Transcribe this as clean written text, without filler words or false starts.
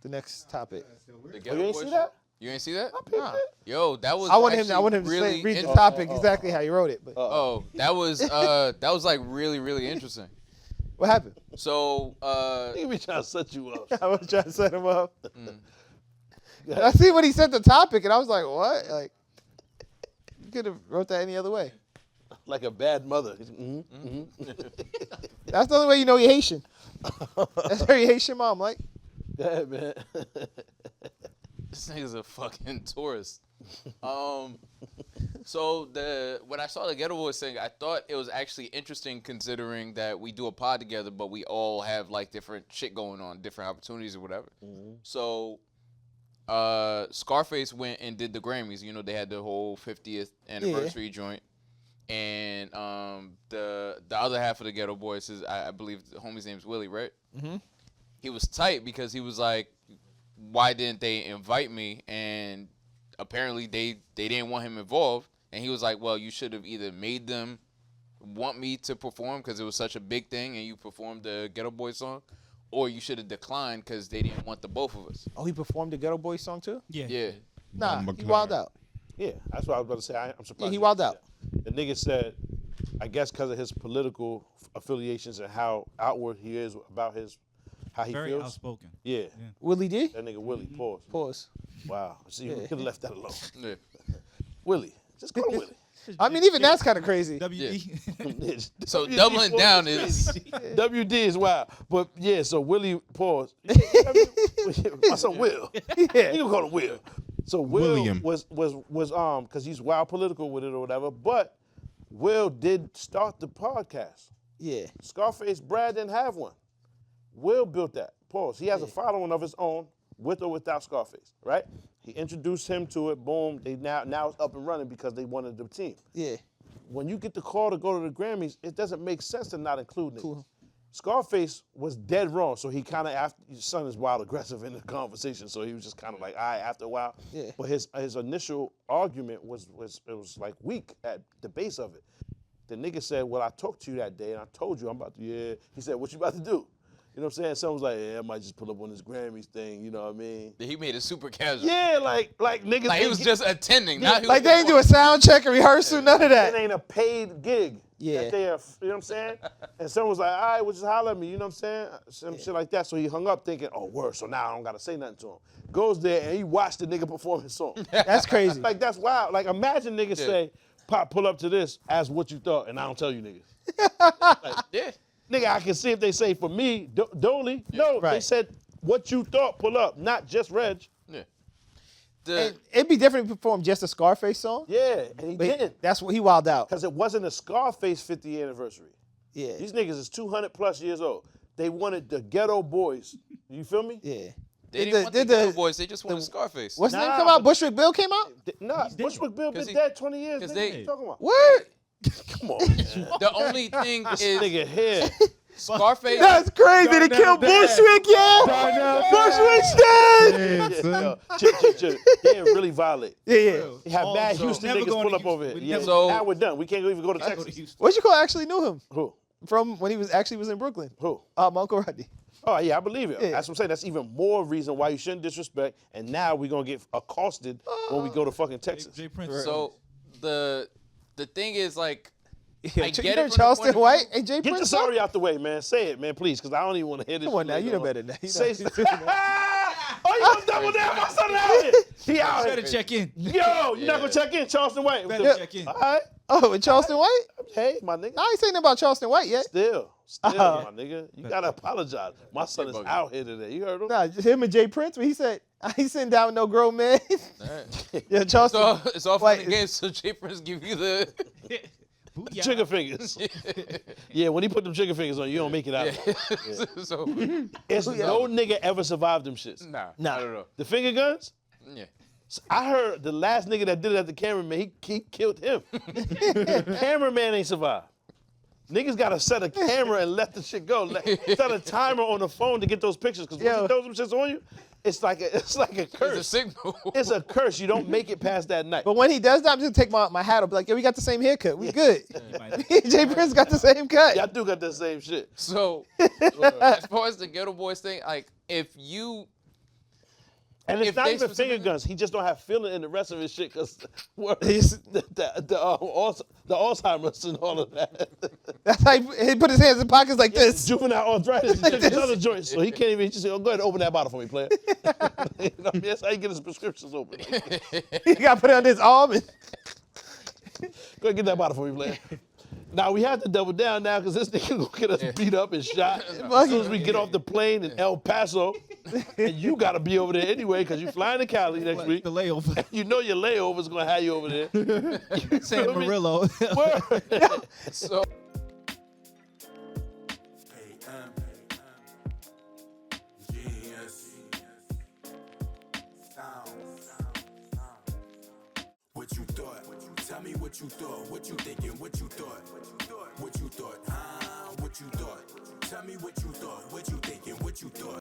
the next topic. The You Ghetto ain't Boys see shit? that? You ain't see that? Nah. Yo, that was. I want him to really say, read the interesting. topic exactly how you wrote it. But Oh, that was like really interesting. what happened? So He be trying to set you up. I was trying to set him up. I see when he said the topic, and I was like, what? Like, you could have wrote that any other way. Like a bad mother. That's the only way you know you're Haitian. That's how you Haitian mom, like. Go ahead, man. This nigga's a fucking tourist. So when I saw the Ghetto Boys thing, I thought it was actually interesting considering that we do a pod together, but we all have like different shit going on, different opportunities or whatever. Mm-hmm. So Scarface went and did the Grammys. You know, they had the whole 50th anniversary joint. And the other half of the Ghetto Boys is, I believe the homie's name's Willie, right? Mm-hmm. He was tight because he was like, why didn't they invite me? And apparently they didn't want him involved. And he was like, well, you should have either made them want me to perform because it was such a big thing and you performed the Ghetto Boys song, or you should have declined because they didn't want the both of us. Oh, he performed the Ghetto Boys song too? Yeah. Nah, he wilded out. Yeah, that's what I was about to say. I'm surprised. Yeah, he you wilded didn't out. say that. The nigga said, I guess because of his political affiliations and how outward he is about how he Very feels. outspoken. Yeah. Willie D? That nigga Willie, pause. Pause. Wow. See, you could have left that alone. Yeah. Willie. Just call him Willie. I mean, even that's kind of crazy. WD. So doubling down is WD is wild. But yeah, so Willie, pause. My son Will. Yeah. You can call him Will. So Will William. was because he's wild political with it or whatever, but Will did start the podcast. Yeah. Scarface Brad didn't have one. Will built that. Pause. He has a following of his own, with or without Scarface, right? He introduced him to it. Boom. They now it's up and running because they wanted the team. Yeah. When you get the call to go to the Grammys, it doesn't make sense to not include niggas. Cool. Scarface was dead wrong, so he kind of, after his son is wild aggressive in the conversation, so he was just kind of like, all right, after a while. Yeah. But his initial argument was like weak at the base of it. The nigga said, well, I talked to you that day, and I told you I'm about to, yeah. He said, what you about to do? You know what I'm saying? Someone was like, yeah, I might just pull up on this Grammys thing, you know what I mean? he made it super casual. Yeah, like niggas. Like he was just attending. Not he Like was they didn't do a sound check or rehearsal, none of It that. ain't a paid gig. Yeah. That they are, you know what I'm saying? And someone was like, all right, well, just holler at me, you know what I'm saying? Some shit like that. So he hung up thinking, oh, word, so now I don't got to say nothing to him. Goes there and he watched the nigga perform his song. That's crazy. Like, that's wild. Like, imagine niggas say, Pop, pull up to this, ask what you thought, and I don't tell you niggas. Yeah. Nigga, I can see if they say for me, Dolly. No, they Right. said what you thought, pull up, not just Reg. Yeah. And it'd be different if he performed just a Scarface song. Yeah, and he But didn't. that's what he wilded out. Because it wasn't a Scarface 50th anniversary. Yeah. These niggas is 200 plus years old. They wanted the Ghetto Boys. You feel me? Yeah. They didn't want the Ghetto Boys. They just wanted Scarface. What's the name Nah, come out? but- Bushwick Bill came out? Nah, Bushwick Bill been 'Cause he- dead 20 years. 'cause Nigga, they- what you talking about? What? Come on, man. The only thing This is nigga here. Scarface. That's crazy. They Darnell killed dead. Bushwick, yeah. Bushwick's dead. Yeah, son. Yo, chill. He ain't really violent. Yeah. He had bad Also, Houston never niggas going pull to up over Houston. here. Yeah, So- now we're done. We can't even go to Go to Texas. Houston. What you call actually knew him Who? from when he was in Brooklyn? Who? My Uncle Rodney. Oh, yeah, I believe it. Yeah. That's what I'm saying. That's even more reason why you shouldn't disrespect. And now we're going to get accosted when we go to fucking Texas. Jay Prince. So the thing is like Yeah, I you get know it from the Charleston point of White and Jay Get the Prince. sorry out the way, man. Say it, man, please, because I don't even want to hear this. Come on shit now, later you know on. better than that. Say oh, you gonna double down? My son out here. He out Better here. check in. Yo, you not gonna check in, Charleston White? Better check in. All right. Oh, and Charleston White? Hey, my nigga. I ain't saying nothing about Charleston White yet. Still, Oh. my nigga. You gotta apologize. My son is bugging. out here today. You heard him? Nah, just him and Jay Prince, when he said, I ain't sitting down with no grown man. Alright. Yeah, Charleston. So it's all fun White. and games. So Jay Prince give you the Booyah. Trigger fingers. Yeah, when he put them trigger fingers on, you don't make it out. so It's no nigga ever survived them shits. nah, I don't know. The finger guns? Yeah. I heard the last nigga that did it at the cameraman, he killed him. Cameraman ain't survived. Niggas gotta set a camera and let the shit go. Set a timer on the phone to get those pictures. Cause once Yo. he throws them shits on you, it's like a It's a curse. signal. It's a curse. You don't make it past that night. But when he does that, I'm just gonna take my hat off, be like, yo, we got the same haircut. We good. Jay Prince got the same cut. Y'all do got that same shit. So as far as the Ghetto Boys thing, like if you And it's if not they even finger specifically- guns. He just don't have feeling in the rest of his shit because the Alzheimer's and all of that. That's how he put his hands in pockets like this. Juvenile arthritis and Like shit, these this. other joints. So he can't even just say, oh, go ahead and open that bottle for me, player. You know what I mean? That's how he get his prescriptions open. He got to put it on his arm. And Go ahead and get that bottle for me, player. Now, we have to double down now because this nigga gonna get us beat up and shot as soon as we get off the plane in El Paso. And you got to be over there anyway because you flying to Cali next week. The layover. You know your layover's going to have you over there. San feel me? Murillo. Word. So What you thought? Tell me what you thought. What you thinking? What you thought? What you thought? What you thought? Tell me what you thought. What you thinking? What you thought?